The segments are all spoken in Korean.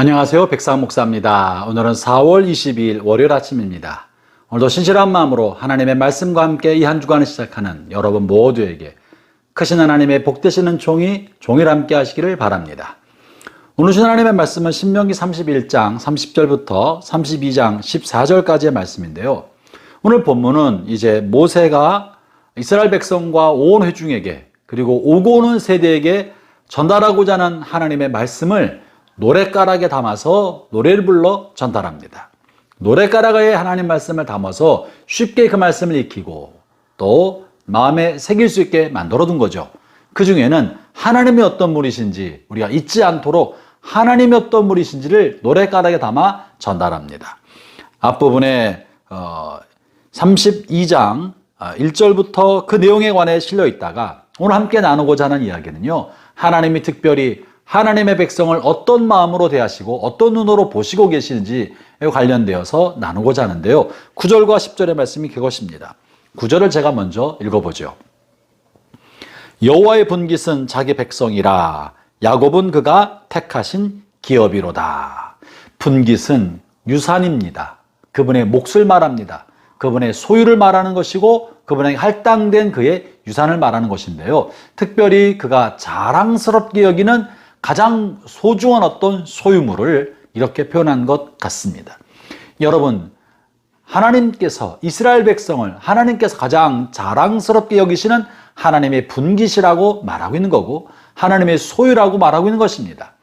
안녕하세요. 백상 목사입니다. 오늘은 4월 22일 월요일 아침입니다. 오늘도 신실한 마음으로 하나님의 말씀과 함께 이 한 주간을 시작하는 여러분 모두에게 크신 하나님의 복되시는 종일 함께 하시기를 바랍니다. 오늘 주신 하나님의 말씀은 신명기 31장 30절부터 32장 14절까지의 말씀인데요. 오늘 본문은 이제 모세가 이스라엘 백성과 온 회중에게 그리고 오고 오는 세대에게 전달하고자 하는 하나님의 말씀을 노랫가락에 담아서 노래를 불러 전달합니다. 노랫가락에 하나님 말씀을 담아서 쉽게 그 말씀을 익히고 또 마음에 새길 수 있게 만들어 둔 거죠. 그 중에는 하나님이 어떤 분이신지 우리가 잊지 않도록 하나님이 어떤 분이신지를 노랫가락에 담아 전달합니다. 앞부분에 32장 1절부터 그 내용에 관해 실려 있다가 오늘 함께 나누고자 하는 이야기는요, 하나님이 특별히 하나님의 백성을 어떤 마음으로 대하시고 어떤 눈으로 보시고 계시는지에 관련되어서 나누고자 하는데요. 9절과 10절의 말씀이 그것입니다. 9절을 제가 먼저 읽어보죠. 여호와의 분깃은 자기 백성이라 야곱은 그가 택하신 기업이로다. 분깃은 유산입니다. 그분의 몫을 말합니다. 그분의 소유를 말하는 것이고 그분에게 할당된 그의 유산을 말하는 것인데요. 특별히 그가 자랑스럽게 여기는 가장 소중한 어떤 소유물을 이렇게 표현한 것 같습니다. 여러분, 하나님께서 이스라엘 백성을 하나님께서 가장 자랑스럽게 여기시는 하나님의 분깃이라고 말하고 있는 거고 하나님의 소유라고 말하고 있는 것입니다.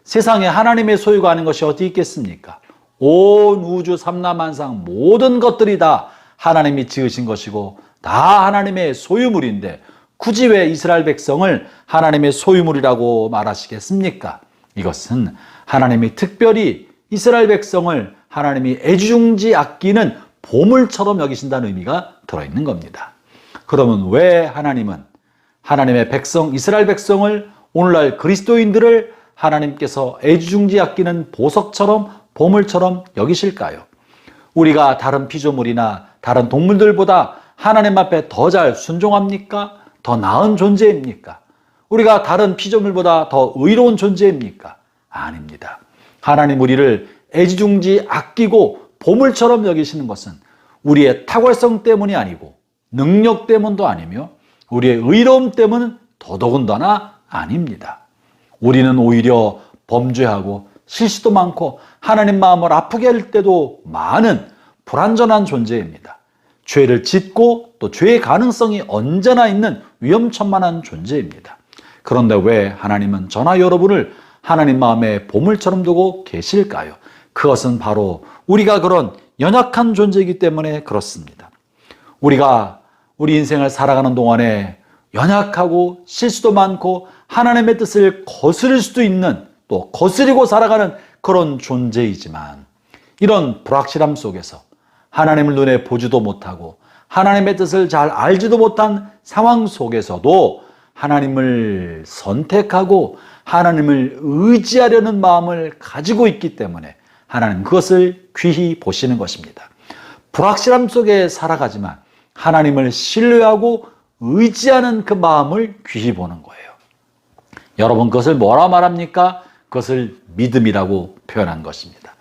세상에 하나님의 소유가 아닌 것이 어디 있겠습니까? 온 우주 삼라만상 모든 것들이 다 하나님이 지으신 것이고 다 하나님의 소유물인데 굳이 왜 이스라엘 백성을 하나님의 소유물이라고 말하시겠습니까? 이것은 하나님이 특별히 이스라엘 백성을 하나님이 애지중지 아끼는 보물처럼 여기신다는 의미가 들어있는 겁니다. 그러면 왜 하나님은 하나님의 백성, 이스라엘 백성을 오늘날 그리스도인들을 하나님께서 애지중지 아끼는 보석처럼 보물처럼 여기실까요? 우리가 다른 피조물이나 다른 동물들보다 하나님 앞에 더 잘 순종합니까? 더 나은 존재입니까? 우리가 다른 피조물보다 더 의로운 존재입니까? 아닙니다. 하나님 우리를 애지중지 아끼고 보물처럼 여기시는 것은 우리의 탁월성 때문이 아니고 능력 때문도 아니며 우리의 의로움 때문은 더더군다나 아닙니다. 우리는 오히려 범죄하고 실수도 많고 하나님 마음을 아프게 할 때도 많은 불완전한 존재입니다. 죄를 짓고 또 죄의 가능성이 언제나 있는 위험천만한 존재입니다. 그런데 왜 하나님은 저나 여러분을 하나님 마음에 보물처럼 두고 계실까요? 그것은 바로 우리가 그런 연약한 존재이기 때문에 그렇습니다. 우리가 우리 인생을 살아가는 동안에 연약하고 실수도 많고 하나님의 뜻을 거스릴 수도 있는 또 거스리고 살아가는 그런 존재이지만 이런 불확실함 속에서 하나님을 눈에 보지도 못하고 하나님의 뜻을 잘 알지도 못한 상황 속에서도 하나님을 선택하고 하나님을 의지하려는 마음을 가지고 있기 때문에 하나님 그것을 귀히 보시는 것입니다. 불확실함 속에 살아가지만 하나님을 신뢰하고 의지하는 그 마음을 귀히 보는 거예요. 여러분 그것을 뭐라 말합니까? 그것을 믿음이라고 표현한 것입니다.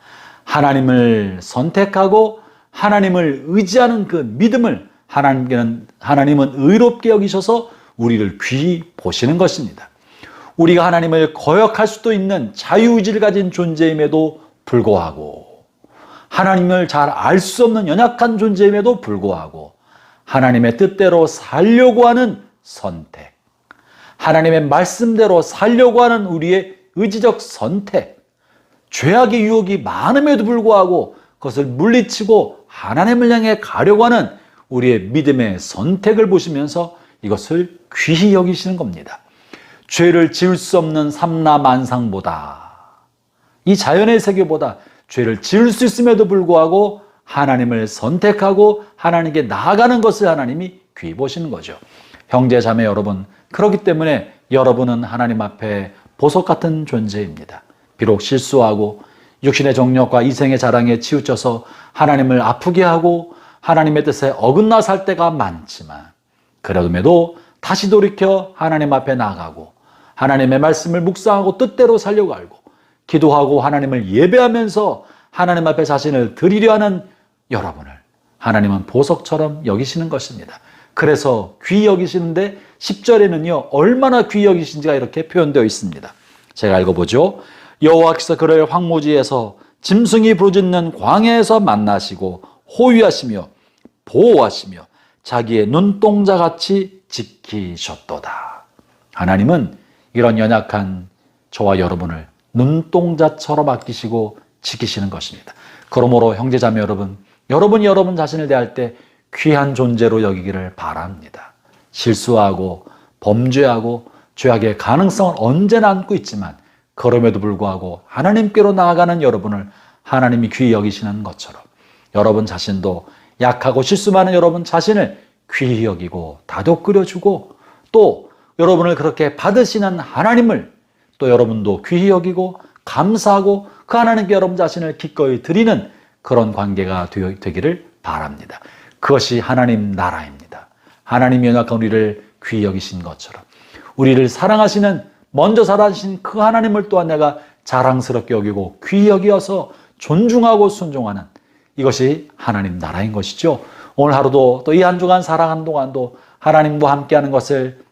하나님을 선택하고 하나님을 의지하는 그 믿음을 하나님은 의롭게 여기셔서 우리를 귀히 보시는 것입니다. 우리가 하나님을 거역할 수도 있는 자유의지를 가진 존재임에도 불구하고 하나님을 잘 알 수 없는 연약한 존재임에도 불구하고 하나님의 뜻대로 살려고 하는 선택, 하나님의 말씀대로 살려고 하는 우리의 의지적 선택, 죄악의 유혹이 많음에도 불구하고 그것을 물리치고 하나님을 향해 가려고 하는 우리의 믿음의 선택을 보시면서 이것을 귀히 여기시는 겁니다. 죄를 지을 수 없는 삼라만상보다 이 자연의 세계보다 죄를 지을 수 있음에도 불구하고 하나님을 선택하고 하나님께 나아가는 것을 하나님이 귀히 보시는 거죠. 형제 자매 여러분, 그렇기 때문에 여러분은 하나님 앞에 보석 같은 존재입니다. 비록 실수하고 육신의 정욕과 이생의 자랑에 치우쳐서 하나님을 아프게 하고 하나님의 뜻에 어긋나 살 때가 많지만 그럼에도 다시 돌이켜 하나님 앞에 나아가고 하나님의 말씀을 묵상하고 뜻대로 살려고 알고 기도하고 하나님을 예배하면서 하나님 앞에 자신을 드리려 하는 여러분을 하나님은 보석처럼 여기시는 것입니다. 그래서 귀히 여기시는데 10절에는요 얼마나 귀히 여기신지가 이렇게 표현되어 있습니다. 제가 읽어보죠. 여호와께서 그를 황무지에서 짐승이 부르짖는 광야에서 만나시고 호위하시며 보호하시며 자기의 눈동자같이 지키셨도다. 하나님은 이런 연약한 저와 여러분을 눈동자처럼 아끼시고 지키시는 것입니다. 그러므로 형제자매 여러분, 여러분이 여러분 자신을 대할 때 귀한 존재로 여기기를 바랍니다. 실수하고 범죄하고 죄악의 가능성을 언제나 안고 있지만 그럼에도 불구하고 하나님께로 나아가는 여러분을 하나님이 귀히 여기시는 것처럼 여러분 자신도 약하고 실수 많은 여러분 자신을 귀히 여기고 다독거려주고 또 여러분을 그렇게 받으시는 하나님을 또 여러분도 귀히 여기고 감사하고 그 하나님께 여러분 자신을 기꺼이 드리는 그런 관계가 되기를 바랍니다. 그것이 하나님 나라입니다. 하나님이 연약한 우리를 귀히 여기신 것처럼 우리를 사랑하시는 먼저 사랑하신 그 하나님을 또한 내가 자랑스럽게 여기고 귀히 여기어서 존중하고 순종하는 이것이 하나님 나라인 것이죠. 오늘 하루도 또 이 한 주간 살아가는 동안도 하나님과 함께하는 것을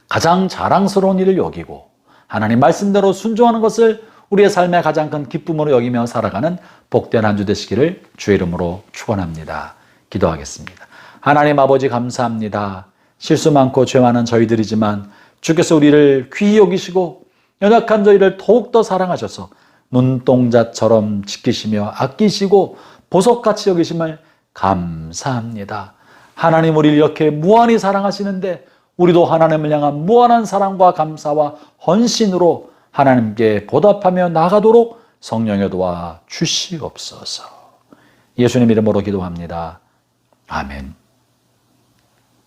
가장 자랑스러운 일을 여기고 하나님 말씀대로 순종하는 것을 우리의 삶의 가장 큰 기쁨으로 여기며 살아가는 복된 한 주 되시기를 주의 이름으로 축원합니다. 기도하겠습니다. 하나님 아버지 감사합니다. 실수 많고 죄 많은 저희들이지만 주께서 우리를 귀히 여기시고 연약한 저희를 더욱더 사랑하셔서 눈동자처럼 지키시며 아끼시고 보석같이 여기심을 감사합니다. 하나님 우리를 이렇게 무한히 사랑하시는데 우리도 하나님을 향한 무한한 사랑과 감사와 헌신으로 하나님께 보답하며 나가도록 성령의 도와 주시옵소서. 예수님 이름으로 기도합니다. 아멘.